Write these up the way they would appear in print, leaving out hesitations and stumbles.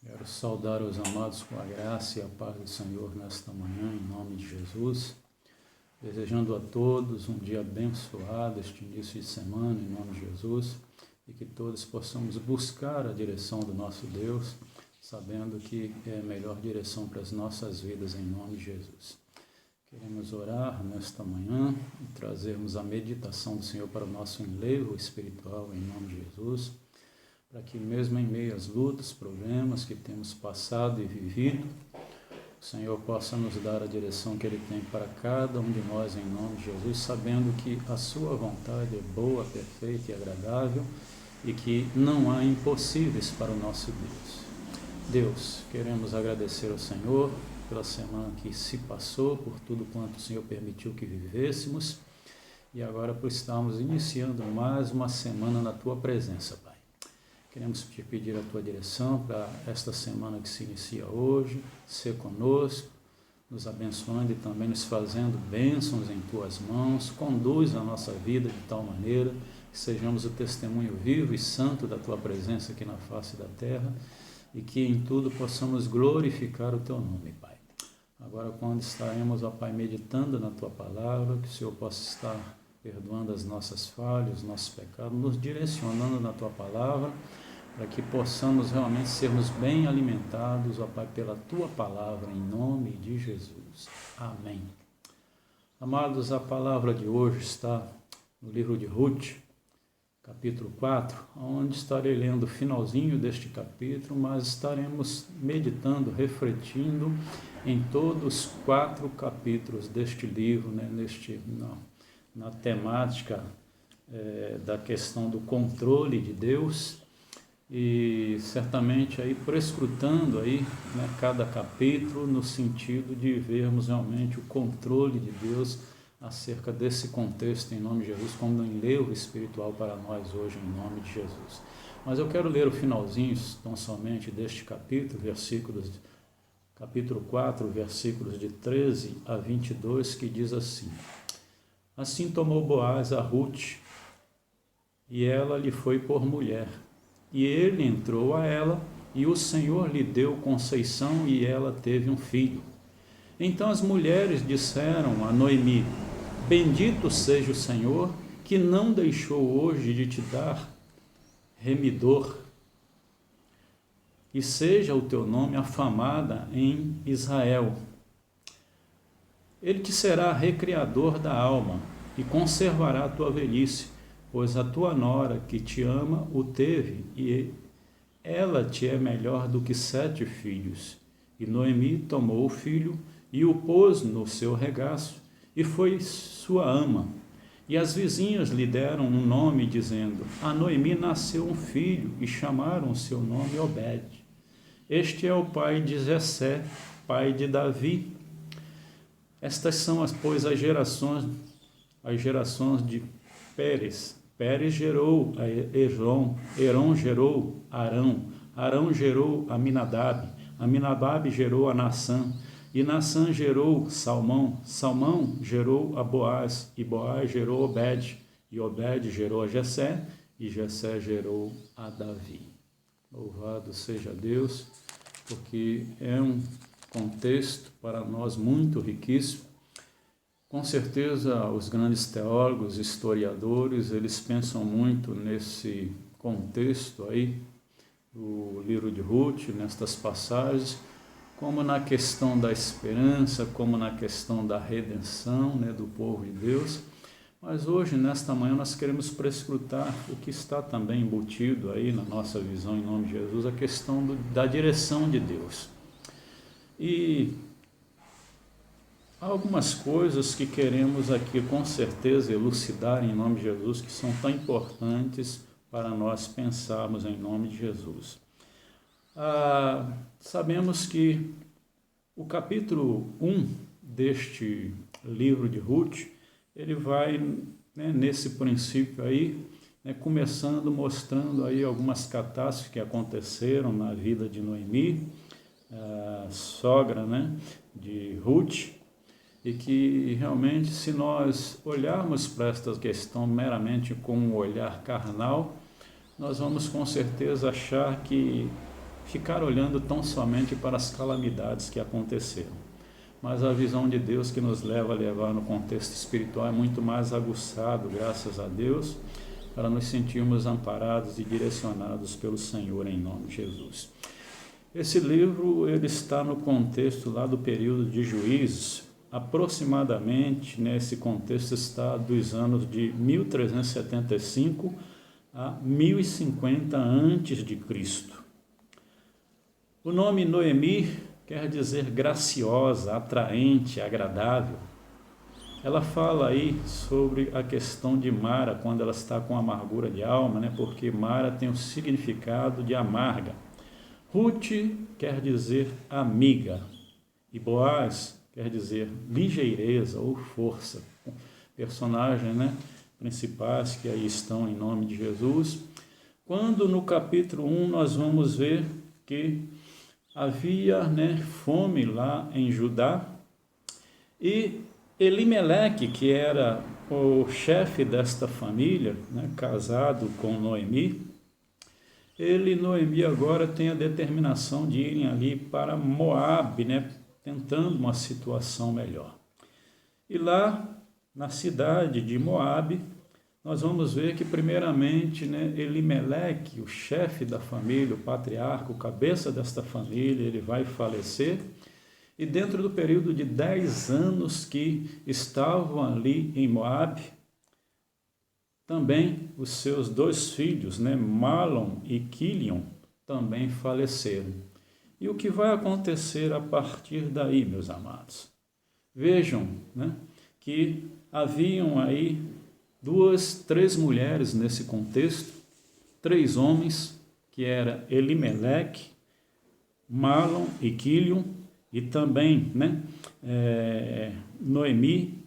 Quero saudar os amados com a graça e a paz do Senhor nesta manhã, em nome de Jesus. Desejando a todos um dia abençoado, este início de semana, em nome de Jesus. E que todos possamos buscar a direção do nosso Deus, sabendo que é a melhor direção para as nossas vidas, em nome de Jesus. Queremos orar nesta manhã e trazermos a meditação do Senhor para o nosso enlevo espiritual, em nome de Jesus, para que mesmo em meio às lutas, problemas que temos passado e vivido, o Senhor possa nos dar a direção que Ele tem para cada um de nós, em nome de Jesus, sabendo que a sua vontade é boa, perfeita e agradável e que não há impossíveis para o nosso Deus. Deus, queremos agradecer ao Senhor pela semana que se passou, por tudo quanto o Senhor permitiu que vivêssemos e agora por estarmos iniciando mais uma semana na Tua presença, Pai. Queremos te pedir a Tua direção para esta semana que se inicia hoje, ser conosco, nos abençoando e também nos fazendo bênçãos em Tuas mãos, conduz a nossa vida de tal maneira que sejamos o testemunho vivo e santo da Tua presença aqui na face da terra e que em tudo possamos glorificar o Teu nome, Pai. Agora, quando estaremos, ó Pai, meditando na Tua palavra, que o Senhor possa estar perdoando as nossas falhas, os nossos pecados, nos direcionando na Tua palavra, para que possamos realmente sermos bem alimentados, ó Pai, pela Tua palavra, em nome de Jesus. Amém. Amados, a palavra de hoje está no livro de Ruth, capítulo 4, onde estarei lendo o finalzinho deste capítulo, mas estaremos meditando, refletindo em todos os 4 capítulos deste livro, né, na temática da questão do controle de Deus, e certamente aí prescrutando aí, né, cada capítulo no sentido de vermos realmente o controle de Deus acerca desse contexto, em nome de Jesus, como um enlevo espiritual para nós hoje, em nome de Jesus. Mas eu quero ler o finalzinho, tão somente, deste capítulo, capítulo 4, versículos de 13 a 22, que diz assim: Assim tomou Boaz a Ruth, e ela lhe foi por mulher. E ele entrou a ela, e o Senhor lhe deu conceição, e ela teve um filho. Então as mulheres disseram a Noemi: Bendito seja o Senhor, que não deixou hoje de te dar remidor, e seja o teu nome afamada em Israel. Ele te será recriador da alma, e conservará a tua velhice, pois a tua nora que te ama o teve, e ela te é melhor do que 7 filhos. E Noemi tomou o filho e o pôs no seu regaço, e foi sua ama. E as vizinhas lhe deram um nome, dizendo: A Noemi nasceu um filho, e chamaram o seu nome Obed. Este é o pai de Jessé, pai de Davi. Estas são, pois, as gerações de Pérez. Pérez gerou a Herom gerou Arão, Arão gerou Aminadab, Aminadab gerou a Nassã, e Nassã gerou Salmão, Salmão gerou a Boaz, e Boaz gerou Obed, e Obed gerou a Jessé, e Jessé gerou a Davi. Louvado seja Deus, porque é um contexto para nós muito riquíssimo. Com certeza, os grandes teólogos, historiadores, eles pensam muito nesse contexto aí do livro de Ruth, nestas passagens, como na questão da esperança, como na questão da redenção, né, do povo de Deus. Mas hoje, nesta manhã, nós queremos prescrutar o que está também embutido aí na nossa visão, em nome de Jesus, a questão da direção de Deus. E há algumas coisas que queremos aqui com certeza elucidar em nome de Jesus, que são tão importantes para nós pensarmos em nome de Jesus. Sabemos que o capítulo 1 deste livro de Ruth, ele vai, né, nesse princípio aí, né, começando, mostrando aí algumas catástrofes que aconteceram na vida de Noemi, a sogra, né, de Ruth, e que realmente, se nós olharmos para esta questão meramente com um olhar carnal, nós vamos com certeza achar que ficar olhando tão somente para as calamidades que aconteceram. Mas a visão de Deus que nos leva a levar no contexto espiritual é muito mais aguçado, graças a Deus, para nos sentirmos amparados e direcionados pelo Senhor em nome de Jesus. Esse livro ele está no contexto lá do período de Juízes, aproximadamente nesse contexto está dos anos de 1375 a 1050 a.C. O nome Noemi quer dizer graciosa, atraente, agradável. Ela fala aí sobre a questão de Mara, quando ela está com amargura de alma, né? Porque Mara tem o significado de amarga. Ruth quer dizer amiga, e Boaz quer dizer ligeireza ou força. Personagens, né, principais que aí estão em nome de Jesus. Quando no capítulo 1 nós vamos ver que havia, né, fome lá em Judá, e Elimeleque, que era o chefe desta família, né, casado com Noemi, Noemi agora tem a determinação de irem ali para Moabe, né, tentando uma situação melhor. E lá, na cidade de Moabe, nós vamos ver que primeiramente, né, Elimeleque, o chefe da família, o patriarca, o cabeça desta família, ele vai falecer, e dentro do período de 10 anos que estavam ali em Moabe, também os seus 2 filhos, né, Malom e Quilion, também faleceram. E o que vai acontecer a partir daí, meus amados? Vejam, né, que haviam aí 3 mulheres nesse contexto, 3 homens, que era Elimeleque, Malom e Quilion, e também, né, Noemi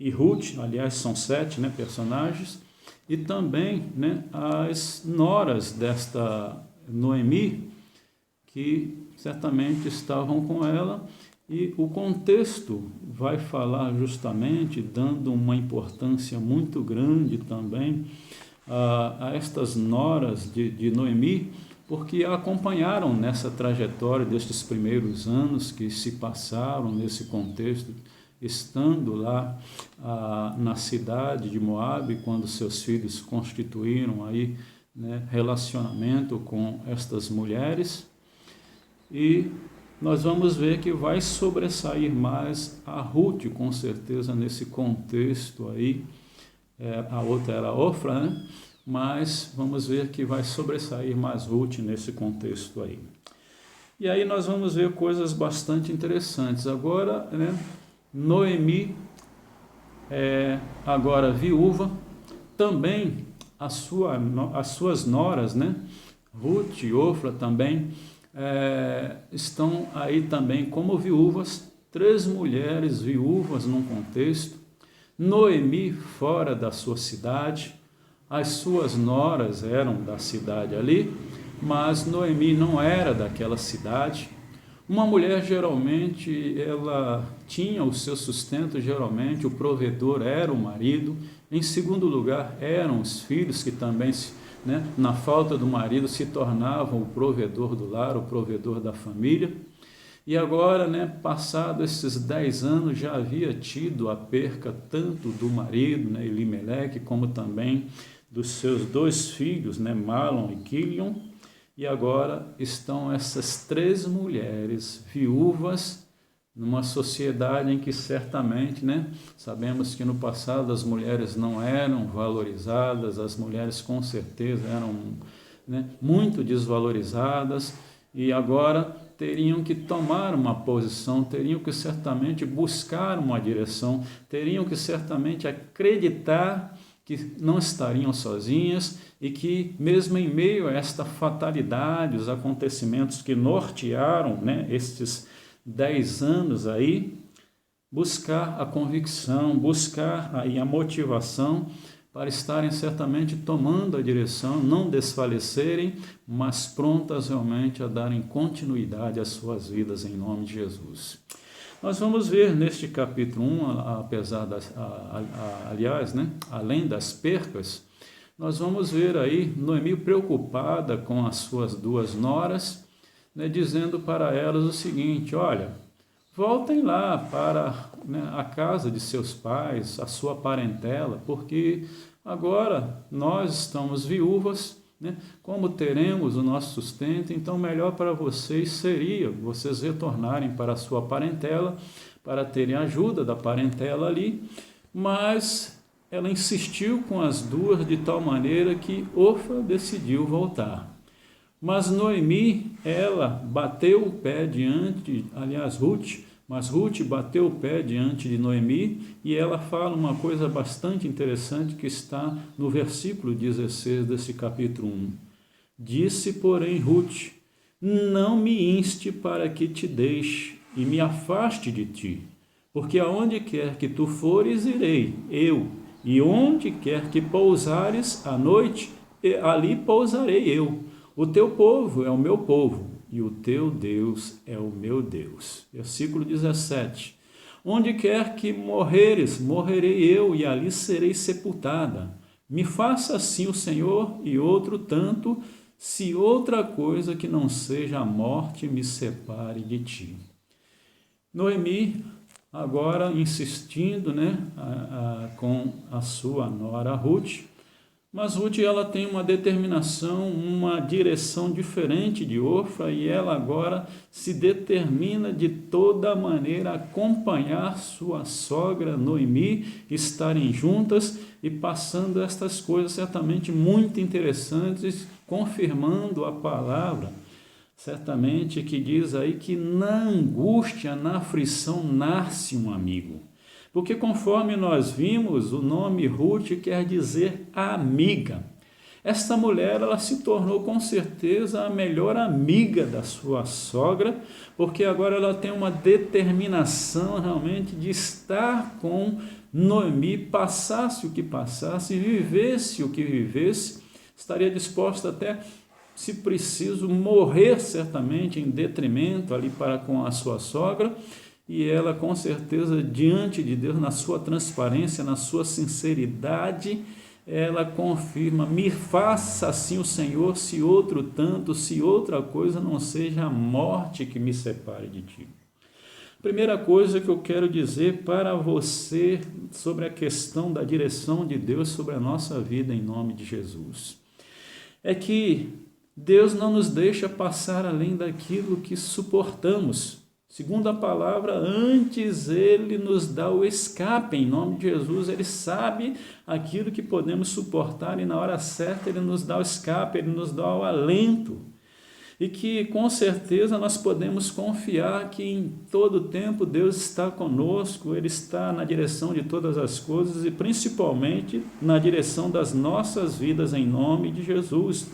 e Ruth, aliás são 7, né, personagens, e também, né, as noras desta Noemi, que certamente estavam com ela, e o contexto vai falar justamente, dando uma importância muito grande também a estas noras de Noemi, porque a acompanharam nessa trajetória destes primeiros anos que se passaram nesse contexto, estando lá na cidade de Moabe, quando seus filhos constituíram aí, né, relacionamento com estas mulheres. E nós vamos ver que vai sobressair mais a Ruth, com certeza, nesse contexto aí. A outra era Ofra, né? Mas vamos ver que vai sobressair mais Ruth nesse contexto aí. E aí nós vamos ver coisas bastante interessantes. Agora, né, Noemi, agora viúva, também as suas noras, né, Ruth e Ofra também, estão aí também como viúvas, 3 mulheres viúvas num contexto, Noemi fora da sua cidade, as suas noras eram da cidade ali, mas Noemi não era daquela cidade. Uma mulher geralmente, ela tinha o seu sustento, geralmente o provedor era o marido, em segundo lugar eram os filhos que também, né, na falta do marido, se tornavam o provedor do lar, o provedor da família. E agora, né, passado esses 10 anos, já havia tido a perca tanto do marido, né, Elimeleque, como também dos seus 2 filhos, né, Malom e Quilion. E agora estão essas 3 mulheres viúvas numa sociedade em que certamente, né, sabemos que no passado as mulheres não eram valorizadas, as mulheres com certeza eram, né, muito desvalorizadas, e agora teriam que tomar uma posição, teriam que certamente buscar uma direção, teriam que certamente acreditar que não estariam sozinhas e que mesmo em meio a esta fatalidade, os acontecimentos que nortearam, né, estes 10 anos aí, buscar a convicção, buscar aí a motivação para estarem certamente tomando a direção, não desfalecerem, mas prontas realmente a darem continuidade às suas vidas em nome de Jesus. Nós vamos ver neste capítulo 1, apesar das, aliás, né, além das percas, nós vamos ver aí Noemi preocupada com as suas duas noras, né, dizendo para elas o seguinte: olha, voltem lá para, né, a casa de seus pais, a sua parentela, porque agora nós estamos viúvas, né? Como teremos o nosso sustento, então melhor para vocês seria vocês retornarem para a sua parentela, para terem a ajuda da parentela ali. Mas ela insistiu com as duas de tal maneira que Orfa decidiu voltar. Mas Noemi, ela bateu o pé diante, aliás, Ruth bateu o pé diante de Noemi, e ela fala uma coisa bastante interessante que está no versículo 16 desse capítulo 1. Disse, porém, Ruth: não me inste para que te deixe e me afaste de ti, porque aonde quer que tu fores, irei eu, e onde quer que pousares à noite, ali pousarei eu. O teu povo é o meu povo, e o teu Deus é o meu Deus. Versículo 17. Onde quer que morreres, morrerei eu, e ali serei sepultada. Me faça assim o Senhor, e outro tanto, se outra coisa que não seja a morte me separe de ti. Noemi, agora insistindo, né, com a sua nora Ruth, mas Ruth, ela tem uma determinação, uma direção diferente de Orfa, e ela agora se determina de toda maneira a acompanhar sua sogra Noemi, estarem juntas e passando estas coisas certamente muito interessantes, confirmando a palavra, certamente, que diz aí que na angústia, na aflição, nasce um amigo. Porque conforme nós vimos, o nome Ruth quer dizer amiga. Esta mulher, ela se tornou com certeza a melhor amiga da sua sogra, porque agora ela tem uma determinação realmente de estar com Noemi, passasse o que passasse, vivesse o que vivesse, estaria disposta até, se preciso, morrer certamente em detrimento ali para com a sua sogra. E ela, com certeza, diante de Deus, na sua transparência, na sua sinceridade, ela confirma: me faça assim o Senhor, se outro tanto, se outra coisa não seja a morte que me separe de ti. Primeira coisa que eu quero dizer para você sobre a questão da direção de Deus sobre a nossa vida, em nome de Jesus, é que Deus não nos deixa passar além daquilo que suportamos. Segundo a palavra, antes Ele nos dá o escape, em nome de Jesus. Ele sabe aquilo que podemos suportar, e na hora certa Ele nos dá o escape, Ele nos dá o alento. E que com certeza nós podemos confiar que em todo tempo Deus está conosco, Ele está na direção de todas as coisas e principalmente na direção das nossas vidas, em nome de Jesus.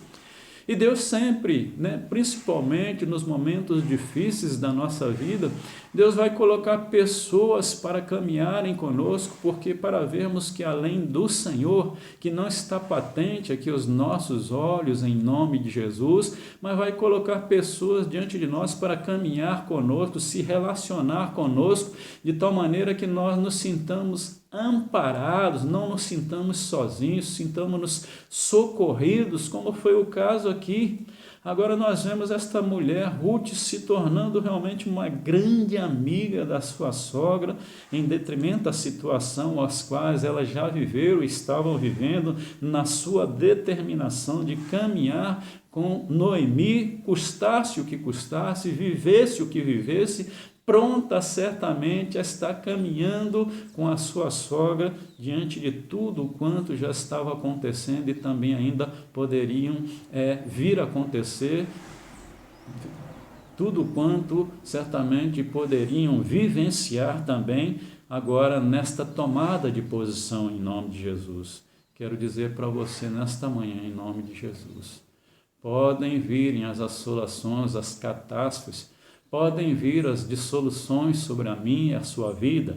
E Deus sempre, principalmente nos momentos difíceis da nossa vida, Deus vai colocar pessoas para caminharem conosco, porque para vermos que além do Senhor, que não está patente aqui aos nossos olhos, em nome de Jesus, mas vai colocar pessoas diante de nós para caminhar conosco, se relacionar conosco, de tal maneira que nós nos sintamos amparados, não nos sintamos sozinhos, sintamos-nos socorridos, como foi o caso aqui. Agora nós vemos esta mulher, Ruth, se tornando realmente uma grande amiga da sua sogra, em detrimento da situação às quais ela já viveu e estavam vivendo, na sua determinação de caminhar com Noemi, custasse o que custasse, vivesse o que vivesse, pronta certamente a estar caminhando com a sua sogra diante de tudo quanto já estava acontecendo e também ainda poderiam vir a acontecer, tudo quanto certamente poderiam vivenciar também agora nesta tomada de posição, em nome de Jesus. Quero dizer para você nesta manhã, em nome de Jesus, podem virem as assolações, as catástrofes, podem vir as dissoluções sobre a minha e a sua vida,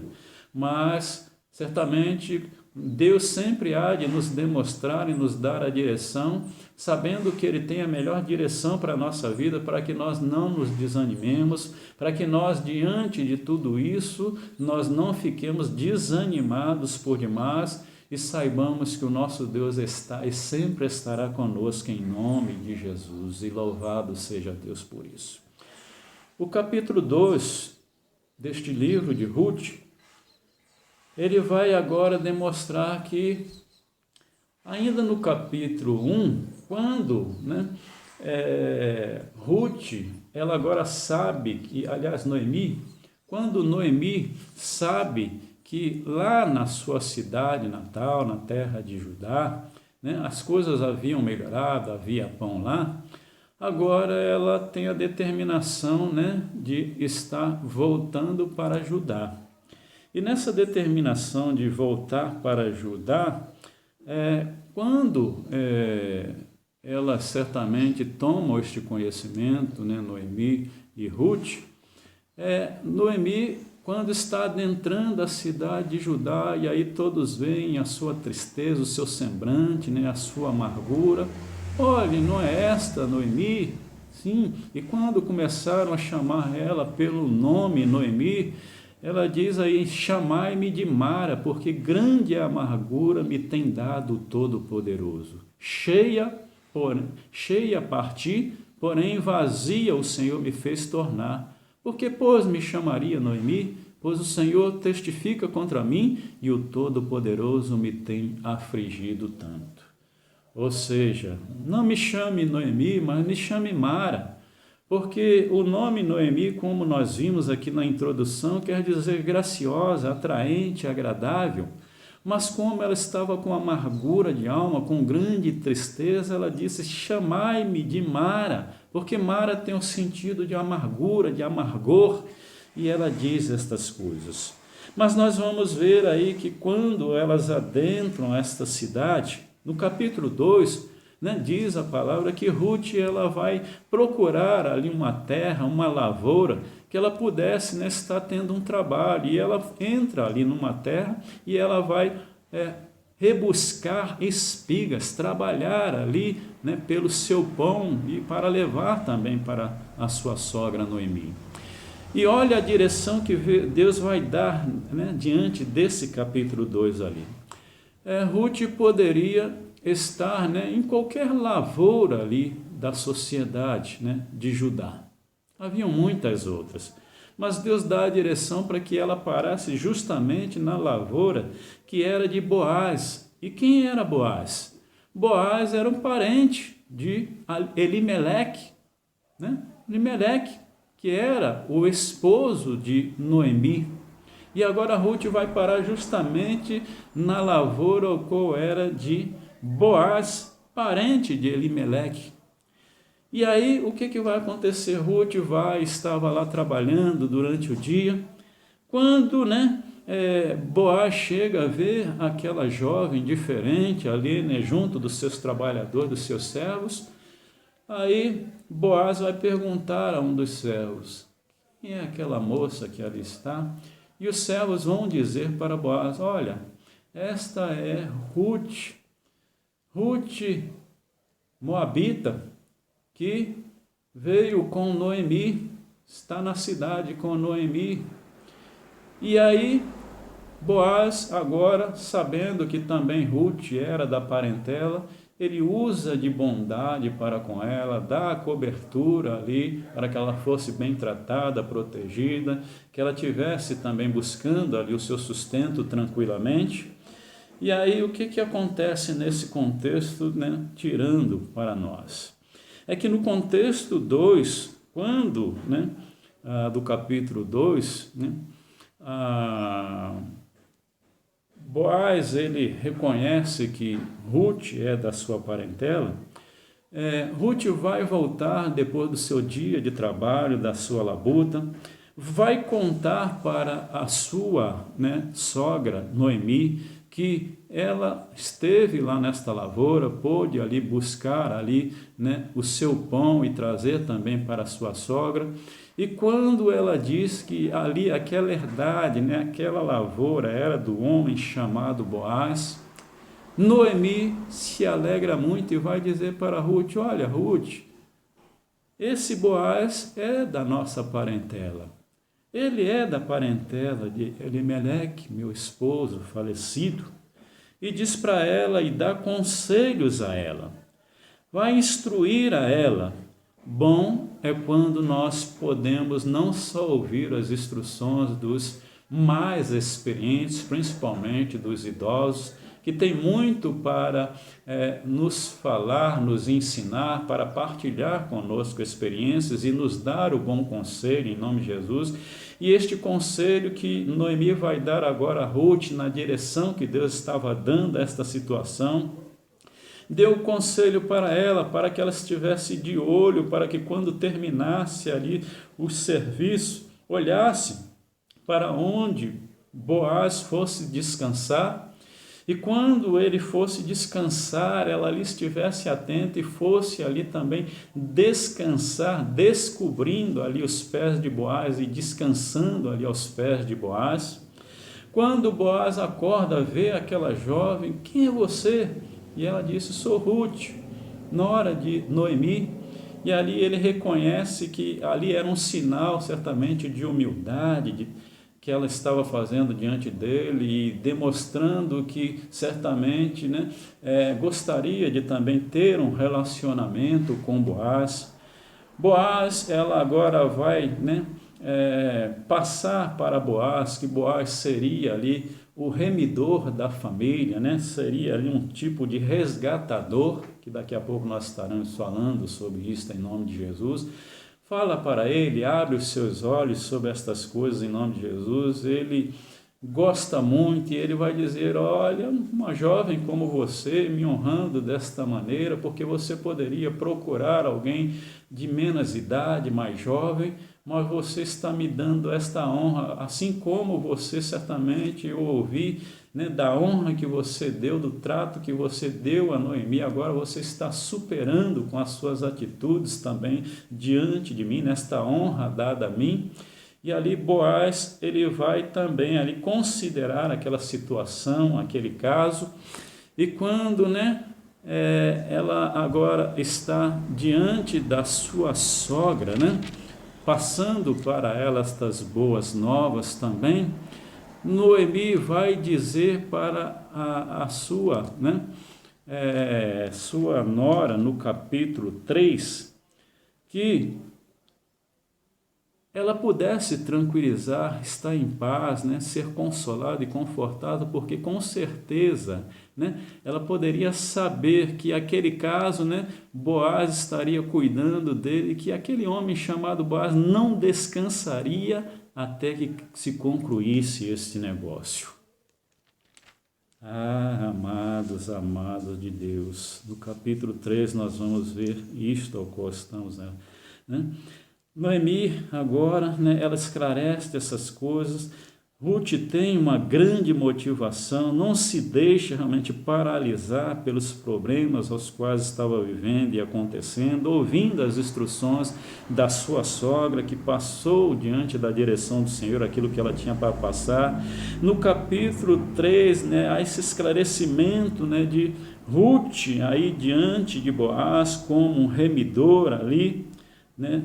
mas certamente Deus sempre há de nos demonstrar e nos dar a direção, sabendo que Ele tem a melhor direção para a nossa vida, para que nós não nos desanimemos, para que nós, diante de tudo isso, nós não fiquemos desanimados por demais, e saibamos que o nosso Deus está e sempre estará conosco em nome de Jesus, e louvado seja Deus por isso. O capítulo 2 deste livro de Ruth, ele vai agora demonstrar que, ainda no capítulo 1, quando Ruth, ela agora sabe que, aliás, Noemi, quando Noemi sabe que lá na sua cidade natal, na terra de Judá, as coisas haviam melhorado, havia pão lá, agora ela tem a determinação de estar voltando para Judá. E nessa determinação de voltar para Judá, quando ela certamente toma este conhecimento, Noemi e Ruth, Noemi, quando está adentrando a cidade de Judá, e aí todos veem a sua tristeza, o seu semblante, a sua amargura. Olhe, não é esta Noemi? Sim, e quando começaram a chamar ela pelo nome Noemi, ela diz aí, chamai-me de Mara, porque grande amargura me tem dado o Todo-Poderoso. Cheia parti, porém vazia o Senhor me fez tornar. Porque, pois, me chamaria Noemi? Pois o Senhor testifica contra mim e o Todo-Poderoso me tem afligido tanto. Ou seja, não me chame Noemi, mas me chame Mara. Porque o nome Noemi, como nós vimos aqui na introdução, quer dizer graciosa, atraente, agradável. Mas como ela estava com amargura de alma, com grande tristeza, ela disse, chamai-me de Mara, porque Mara tem o sentido de amargura, de amargor, e ela diz estas coisas. Mas nós vamos ver aí que quando elas adentram esta cidade, no capítulo 2, diz a palavra que Ruth ela vai procurar ali uma terra, uma lavoura, que ela pudesse estar tendo um trabalho, e ela entra ali numa terra e ela vai rebuscar espigas, trabalhar ali pelo seu pão e para levar também para a sua sogra Noemi. E olha a direção que Deus vai dar diante desse capítulo 2 ali. Ruth poderia estar em qualquer lavoura ali da sociedade de Judá. Haviam muitas outras, mas Deus dá a direção para que ela parasse justamente na lavoura que era de Boaz. E quem era Boaz? Boaz era um parente de Elimeleque, Elimeleque, que era o esposo de Noemi. E agora Ruth vai parar justamente na lavoura qual era de Boaz, parente de Elimeleque. E aí o que vai acontecer? Ruth estava lá trabalhando durante o dia, quando Boaz chega a ver aquela jovem diferente ali junto dos seus trabalhadores, dos seus servos. Aí Boaz vai perguntar a um dos servos, quem é aquela moça que ali está? E os servos vão dizer para Boaz, olha, esta é Ruth Moabita, que veio com Noemi, está na cidade com Noemi. E aí Boaz, agora sabendo que também Ruth era da parentela, ele usa de bondade para com ela, dá a cobertura ali para que ela fosse bem tratada, protegida, que ela tivesse também buscando ali o seu sustento tranquilamente. E aí o que acontece nesse contexto, tirando para nós? É que no contexto 2, quando, do capítulo 2, Boaz ele reconhece que Ruth é da sua parentela. Ruth vai voltar depois do seu dia de trabalho, da sua labuta, vai contar para a sua sogra Noemi, que ela esteve lá nesta lavoura, pôde ali buscar ali, o seu pão e trazer também para a sua sogra. E quando ela diz que ali aquela herdade, aquela lavoura era do homem chamado Boaz, Noemi se alegra muito e vai dizer para Ruth, olha Ruth, esse Boaz é da nossa parentela. Ele é da parentela de Elimeleque, meu esposo falecido. e diz para ela e dá conselhos a ela. Vai instruir a ela. Bom é quando nós podemos não só ouvir as instruções dos mais experientes, principalmente dos idosos, que tem muito para nos falar, nos ensinar, para partilhar conosco experiências e nos dar o bom conselho em nome de Jesus. E este conselho que Noemi vai dar agora a Ruth, na direção que Deus estava dando a esta situação, deu o conselho para ela, para que ela estivesse de olho, para que quando terminasse ali o serviço, olhasse para onde Boaz fosse descansar, e quando ele fosse descansar, ela ali estivesse atenta e fosse ali também descansar, descobrindo ali os pés de Boaz e descansando ali aos pés de Boaz. Quando Boaz acorda, vê aquela jovem, quem é você? E ela disse, sou Ruth, nora de Noemi. E ali ele reconhece que ali era um sinal certamente de humildade, que ela estava fazendo diante dele e demonstrando que certamente gostaria de também ter um relacionamento com Boaz. Boaz, ela agora vai passar para Boaz, que Boaz seria ali o remidor da família, seria ali um tipo de resgatador, que daqui a pouco nós estaremos falando sobre isso em nome de Jesus. Fala para ele, abre os seus olhos sobre estas coisas em nome de Jesus. Ele gosta muito e ele vai dizer, olha, uma jovem como você me honrando desta maneira, porque você poderia procurar alguém de menos idade, mais jovem, mas você está me dando esta honra, assim como você certamente eu ouvi, da honra que você deu, do trato que você deu a Noemi, agora você está superando com as suas atitudes também diante de mim, nesta honra dada a mim. E ali Boaz, ele vai também ali considerar aquela situação, aquele caso, e quando ela agora está diante da sua sogra, passando para ela estas boas novas também, Noemi vai dizer para a sua, sua nora, no capítulo 3, que ela pudesse tranquilizar, estar em paz, ser consolada e confortada, porque com certeza ela poderia saber que aquele caso, Boaz estaria cuidando dele, que aquele homem chamado Boaz não descansaria até que se concluísse este negócio. Amados de Deus, no capítulo 3 nós vamos ver isto ao qual estamos, Noemi agora, ela esclarece essas coisas. Ruth tem uma grande motivação, não se deixa realmente paralisar pelos problemas aos quais estava vivendo e acontecendo, ouvindo as instruções da sua sogra, que passou diante da direção do Senhor aquilo que ela tinha para passar. No capítulo 3, há esse esclarecimento de Ruth aí diante de Boaz como um remidor ali,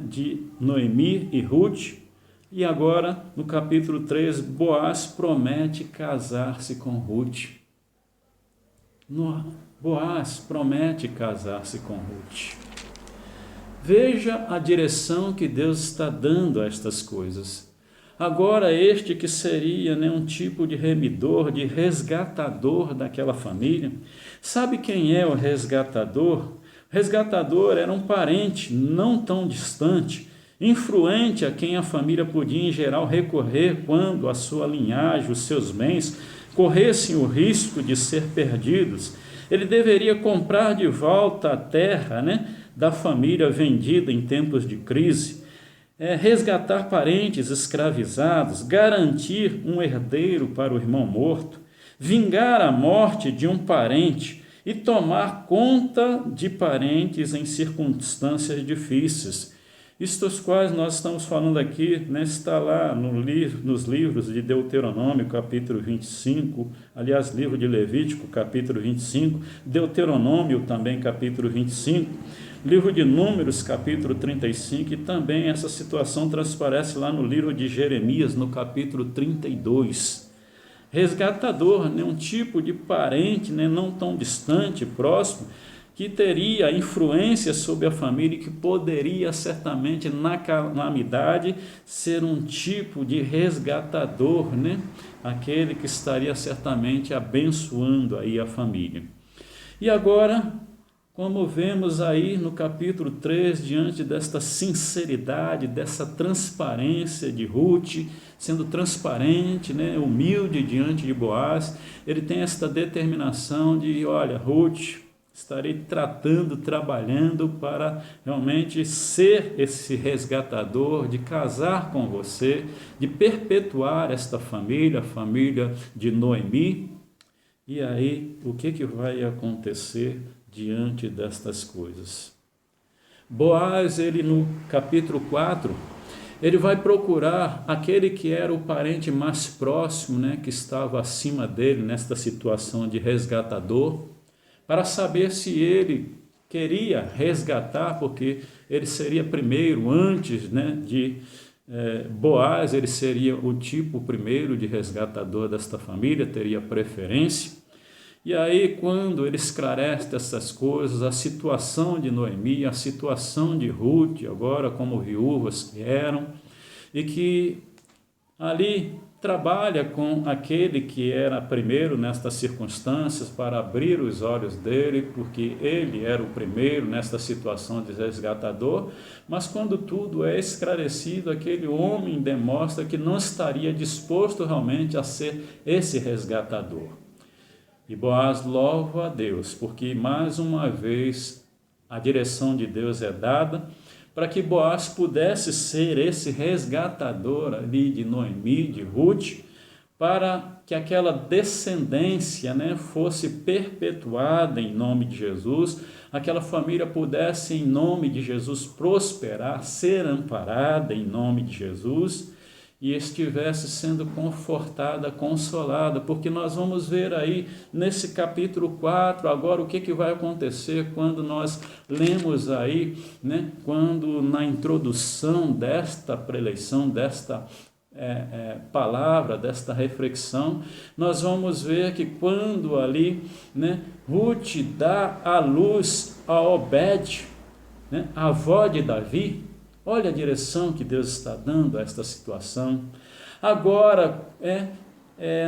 de Noemi e Ruth. E agora, no capítulo 3, Boaz promete casar-se com Ruth. Boaz promete casar-se com Ruth. Veja a direção que Deus está dando a estas coisas. Agora este que seria um tipo de remidor, de resgatador daquela família. Sabe quem é o resgatador? O resgatador era um parente não tão distante, influente a quem a família podia em geral recorrer quando a sua linhagem, os seus bens, corressem o risco de ser perdidos. Ele deveria comprar de volta a terra da família vendida em tempos de crise, resgatar parentes escravizados, garantir um herdeiro para o irmão morto, vingar a morte de um parente e tomar conta de parentes em circunstâncias difíceis. Isto os quais nós estamos falando aqui, está lá nos livros de Deuteronômio, capítulo 25, aliás, livro de Levítico, capítulo 25, Deuteronômio também, capítulo 25, livro de Números, capítulo 35, e também essa situação transparece lá no livro de Jeremias, no capítulo 32. resgatador, né? Um tipo de parente, né? Não tão distante, próximo, que teria influência sobre a família, que poderia certamente na calamidade ser um tipo de resgatador, né? Aquele que estaria certamente abençoando aí a família. E agora, como vemos aí no capítulo 3, diante desta sinceridade, dessa transparência de Ruth, sendo transparente, né, humilde diante de Boaz, ele tem esta determinação de, olha, Ruth, estarei trabalhando para realmente ser esse resgatador, de casar com você, de perpetuar esta família, a família de Noemi. E aí, o que vai acontecer diante destas coisas? Boaz, ele no capítulo 4, ele vai procurar aquele que era o parente mais próximo, né, que estava acima dele nesta situação de resgatador, para saber se ele queria resgatar, porque ele seria primeiro, antes, né, de Boaz, ele seria o tipo primeiro de resgatador desta família, teria preferência. E aí, quando ele esclarece essas coisas, a situação de Noemi, a situação de Ruth, agora como viúvas que eram, e que ali trabalha com aquele que era primeiro nestas circunstâncias para abrir os olhos dele, porque ele era o primeiro nesta situação de resgatador, mas quando tudo é esclarecido, aquele homem demonstra que não estaria disposto realmente a ser esse resgatador. E Boaz louva a Deus, porque mais uma vez a direção de Deus é dada para que Boaz pudesse ser esse resgatador ali de Noemi, de Ruth, para que aquela descendência, né, fosse perpetuada em nome de Jesus, aquela família pudesse em nome de Jesus prosperar, ser amparada em nome de Jesus, e estivesse sendo confortada, consolada, porque nós vamos ver aí nesse capítulo 4, agora o que vai acontecer quando nós lemos aí, né, quando na introdução desta preleição, desta palavra, desta reflexão, nós vamos ver que quando ali, né, Ruth dá a luz a Obed, né, a avó de Davi. Olha a direção que Deus está dando a esta situação. Agora,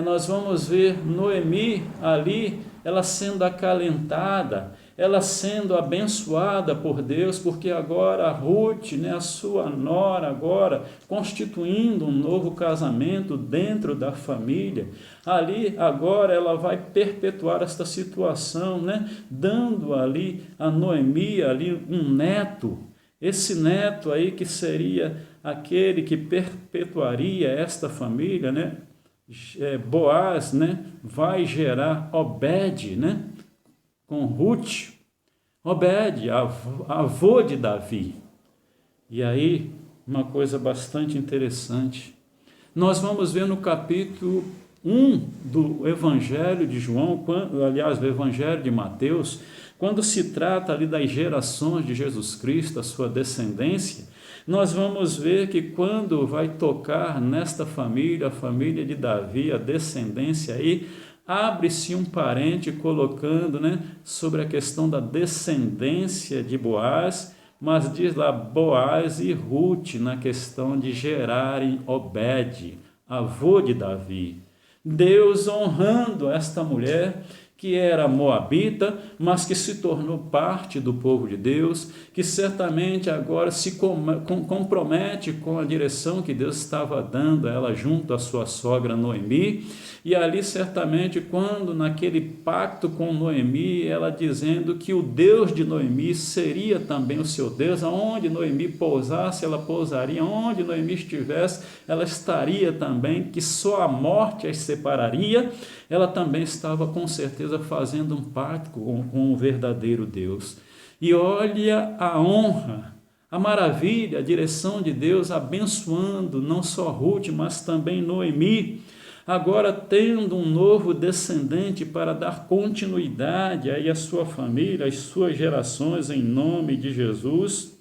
nós vamos ver Noemi ali, ela sendo acalentada, ela sendo abençoada por Deus, porque agora a Ruth, né, a sua nora, agora constituindo um novo casamento dentro da família, ali agora ela vai perpetuar esta situação, né, dando ali a Noemi ali um neto. Esse neto aí que seria aquele que perpetuaria esta família, né? Boaz, né? Vai gerar Obed, né? Com Ruth. Obed, avô de Davi. E aí, uma coisa bastante interessante. Nós vamos ver no capítulo 1 do Evangelho de João, aliás, do Evangelho de Mateus, quando se trata ali das gerações de Jesus Cristo, a sua descendência, nós vamos ver que quando vai tocar nesta família, a família de Davi, a descendência aí, abre-se um parente colocando, né, sobre a questão da descendência de Boaz, mas diz lá Boaz e Ruth na questão de gerarem Obed, avô de Davi. Deus honrando esta mulher que era moabita, mas que se tornou parte do povo de Deus, que certamente agora se compromete com a direção que Deus estava dando a ela junto à sua sogra Noemi, e ali certamente quando naquele pacto com Noemi, ela dizendo que o Deus de Noemi seria também o seu Deus, aonde Noemi pousasse, ela pousaria, onde Noemi estivesse, ela estaria também, que só a morte as separaria, ela também estava com certeza fazendo um pacto com o verdadeiro Deus. E olha a honra, a maravilha, a direção de Deus abençoando não só Ruth, mas também Noemi, agora tendo um novo descendente para dar continuidade aí à sua família, às suas gerações, em nome de Jesus,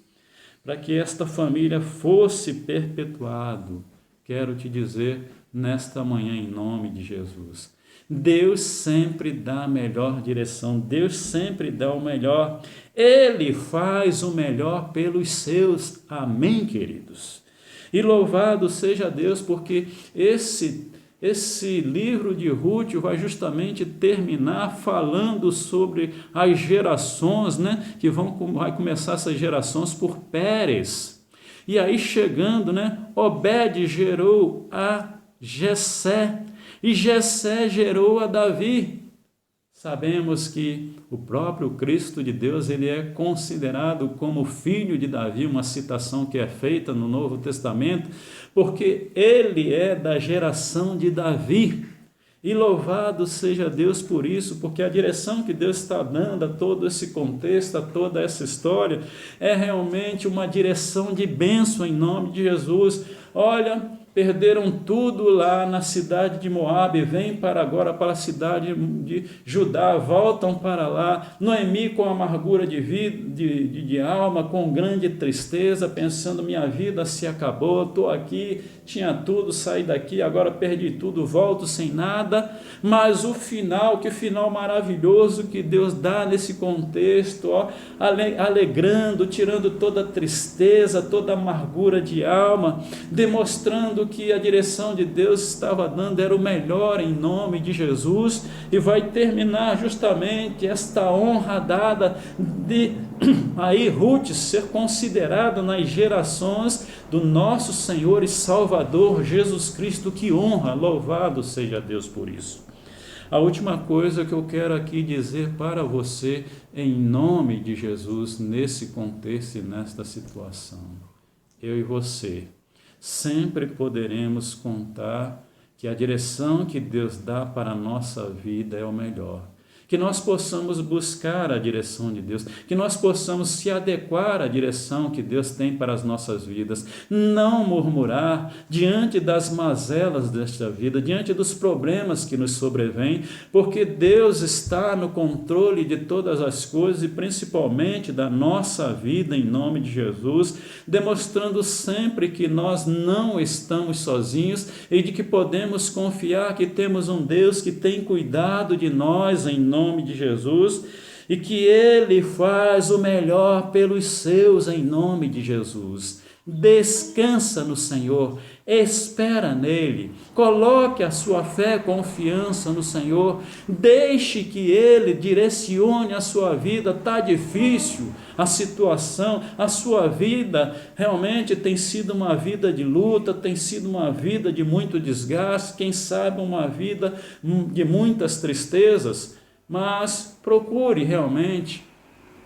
para que esta família fosse perpetuado. Quero te dizer, nesta manhã em nome de Jesus. Deus sempre dá a melhor direção, Deus sempre dá o melhor, Ele faz o melhor pelos seus, amém, queridos? E louvado seja Deus, porque esse livro de Ruth vai justamente terminar falando sobre as gerações, né, que vai começar essas gerações por Pérez. E aí chegando, né, Obed gerou a Jessé, e Jessé gerou a Davi. Sabemos que o próprio Cristo de Deus, ele é considerado como filho de Davi, uma citação que é feita no Novo Testamento, porque ele é da geração de Davi. E louvado seja Deus por isso, porque a direção que Deus está dando a todo esse contexto, a toda essa história, é realmente uma direção de bênção em nome de Jesus. Olha, perderam tudo lá na cidade de Moabe, vêm agora para a cidade de Judá, voltam para lá, Noemi com amargura de vida, de alma, com grande tristeza, pensando, minha vida se acabou, estou aqui, tinha tudo, saí daqui, agora perdi tudo, volto sem nada. Mas o final, que final maravilhoso que Deus dá nesse contexto, ó, alegrando, tirando toda a tristeza, toda a amargura de alma, demonstrando que a direção de Deus estava dando era o melhor em nome de Jesus, e vai terminar justamente esta honra dada de aí Ruth ser considerada nas gerações do nosso Senhor e Salvador Jesus Cristo. Que honra, louvado seja Deus por isso. A última coisa que eu quero aqui dizer para você, em nome de Jesus, nesse contexto e nesta situação, eu e você sempre poderemos contar que a direção que Deus dá para a nossa vida é o melhor. Que nós possamos buscar a direção de Deus, que nós possamos se adequar à direção que Deus tem para as nossas vidas, não murmurar diante das mazelas desta vida, diante dos problemas que nos sobrevêm, porque Deus está no controle de todas as coisas e principalmente da nossa vida em nome de Jesus, demonstrando sempre que nós não estamos sozinhos e de que podemos confiar que temos um Deus que tem cuidado de nós em nome de Jesus, e que Ele faz o melhor pelos seus em nome de Jesus. Descansa no Senhor, espera nele, coloque a sua fé, confiança no Senhor, deixe que Ele direcione a sua vida. Está difícil a situação, a sua vida realmente tem sido uma vida de luta, tem sido uma vida de muito desgaste, quem sabe uma vida de muitas tristezas, mas procure realmente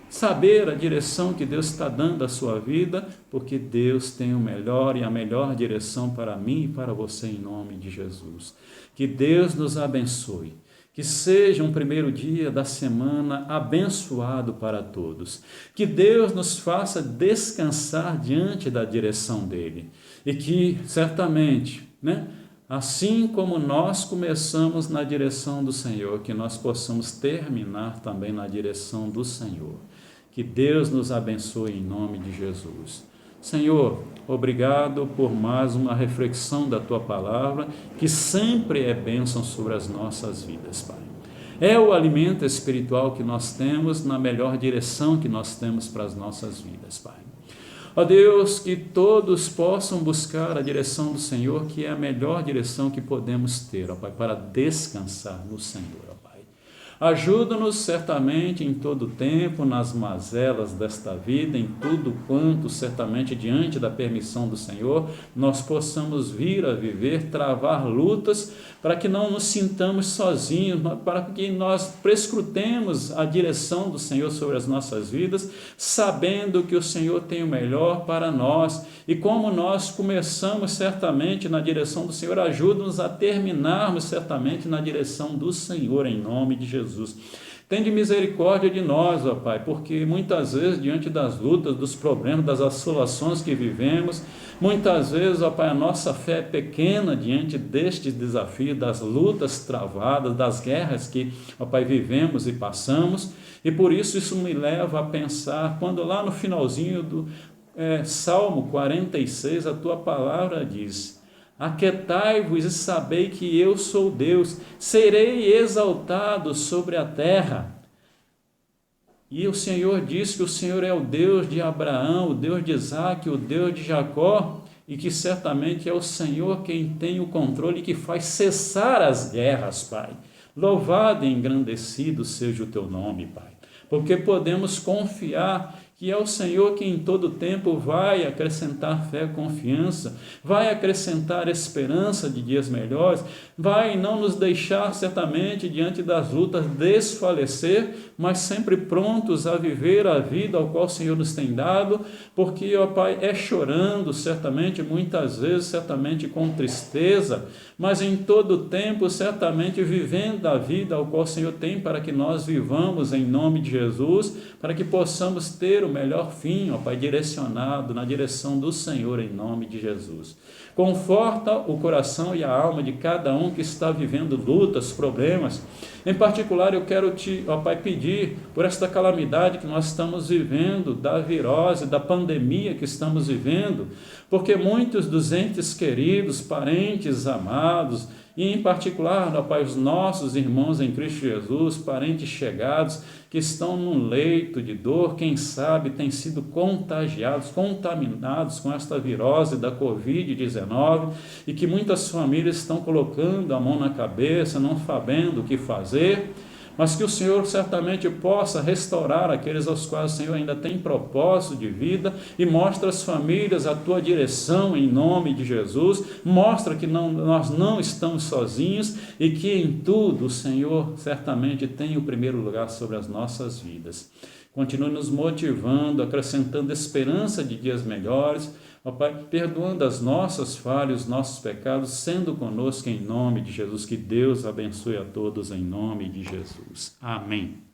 saber a direção que Deus está dando à sua vida, porque Deus tem o melhor e a melhor direção para mim e para você em nome de Jesus. Que Deus nos abençoe, que seja um primeiro dia da semana abençoado para todos, que Deus nos faça descansar diante da direção dEle, e que certamente, assim como nós começamos na direção do Senhor, que nós possamos terminar também na direção do Senhor. Que Deus nos abençoe em nome de Jesus. Senhor, obrigado por mais uma reflexão da Tua Palavra, que sempre é bênção sobre as nossas vidas, Pai. É o alimento espiritual que nós temos, na melhor direção que nós temos para as nossas vidas, Pai. Ó Deus, que todos possam buscar a direção do Senhor, que é a melhor direção que podemos ter, ó Pai, para descansar no Senhor, ó Pai. Ajuda-nos certamente em todo o tempo, nas mazelas desta vida, em tudo quanto certamente diante da permissão do Senhor, nós possamos vir a viver, travar lutas, para que não nos sintamos sozinhos, para que nós prescrutemos a direção do Senhor sobre as nossas vidas, sabendo que o Senhor tem o melhor para nós. E como nós começamos certamente na direção do Senhor, ajuda-nos a terminarmos certamente na direção do Senhor, em nome de Jesus. Tende misericórdia de nós, ó Pai, porque muitas vezes, diante das lutas, dos problemas, das assolações que vivemos, muitas vezes, ó Pai, a nossa fé é pequena diante destes desafios, das lutas travadas, das guerras que, ó Pai, vivemos e passamos, e por isso me leva a pensar, quando lá no finalzinho do Salmo 46, a Tua Palavra diz: Aquietai-vos e sabei que eu sou Deus, serei exaltado sobre a terra. E o Senhor diz que o Senhor é o Deus de Abraão, o Deus de Isaque, o Deus de Jacó, e que certamente é o Senhor quem tem o controle e que faz cessar as guerras, Pai. Louvado e engrandecido seja o teu nome, Pai, porque podemos confiar que é o Senhor que em todo tempo vai acrescentar fé e confiança, vai acrescentar esperança de dias melhores, vai não nos deixar certamente diante das lutas desfalecer, mas sempre prontos a viver a vida ao qual o Senhor nos tem dado, porque, ó Pai, é chorando certamente, muitas vezes certamente com tristeza, mas em todo tempo certamente vivendo a vida ao qual o Senhor tem para que nós vivamos em nome de Jesus, para que possamos ter o melhor fim, ó Pai, direcionado na direção do Senhor em nome de Jesus. Conforta o coração e a alma de cada um que está vivendo lutas, problemas. Em particular, eu quero te, ó Pai, pedir por esta calamidade que nós estamos vivendo, da virose, da pandemia que estamos vivendo, porque muitos dos entes queridos, parentes amados, e em particular, ó Pai, os nossos irmãos em Cristo Jesus, parentes chegados, que estão num leito de dor, quem sabe têm sido contagiados, contaminados com esta virose da Covid-19 e que muitas famílias estão colocando a mão na cabeça, não sabendo o que fazer, mas que o Senhor certamente possa restaurar aqueles aos quais o Senhor ainda tem propósito de vida e mostra às famílias a tua direção em nome de Jesus, mostra que nós não estamos sozinhos e que em tudo o Senhor certamente tem o primeiro lugar sobre as nossas vidas. Continue nos motivando, acrescentando esperança de dias melhores, ó Pai, perdoando as nossas falhas, os nossos pecados, sendo conosco em nome de Jesus. Que Deus abençoe a todos em nome de Jesus. Amém.